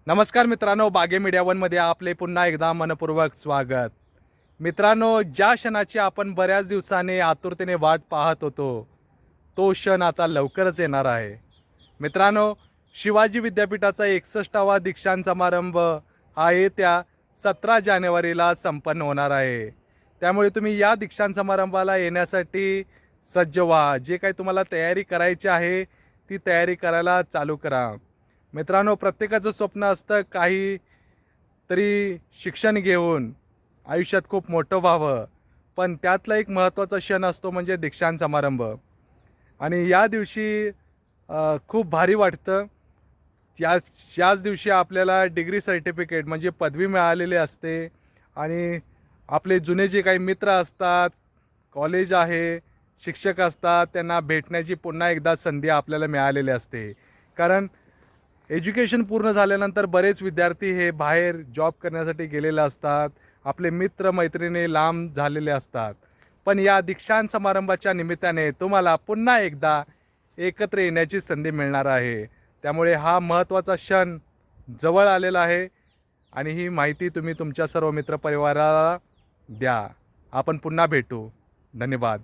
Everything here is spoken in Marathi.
नमस्कार मित्रांनो, बागे मीडिया वनमध्ये आपले पुन्हा एकदा मनपूर्वक स्वागत. मित्रांनो, ज्या क्षणाची आपण बऱ्याच दिवसांनी आतुरतेने वाट पाहत होतो, तो क्षण आता लवकरच येणार आहे. मित्रांनो, शिवाजी विद्यापीठाचा 61वा दीक्षांत समारंभ हा येत्या 17 जानेवारीला संपन्न होणार आहे. त्यामुळे तुम्ही या दीक्षांत समारंभाला येण्यासाठी सज्ज व्हा. जे काही तुम्हाला तयारी करायची आहे, ती तयारी करायला चालू करा. मित्रांनो, प्रत्येकाचं स्वप्न असतं काही तरी शिक्षण घेऊन आयुष्यात खूप मोठं व्हावं. पण त्यातला एक महत्त्वाचा क्षण असतो म्हणजे दीक्षांत समारंभ. आणि या दिवशी खूप भारी वाटतं. याच दिवशी आपल्याला डिग्री सर्टिफिकेट म्हणजे पदवी मिळालेली असते. आणि आपले जुने जे काही मित्र असतात, कॉलेज आहे, शिक्षक असतात, त्यांना भेटण्याची पुन्हा एकदा संधी आपल्याला मिळालेली असते. कारण एज्युकेशन पूर्ण झाल्यानंतर बरेच विद्यार्थी हे बाहेर जॉब करण्यासाठी गेलेले असतात. आपले मित्र मैत्रिणी लांब झालेले असतात. पण या दीक्षांत समारंभाच्या निमित्ताने तुम्हाला पुन्हा एकदा एकत्र येण्याची संधी मिळणार आहे. त्यामुळे हा महत्त्वाचा क्षण जवळ आलेला आहे आणि ही माहिती तुम्ही तुमच्या सर्व मित्रपरिवाराला द्या. आपण पुन्हा भेटू. धन्यवाद.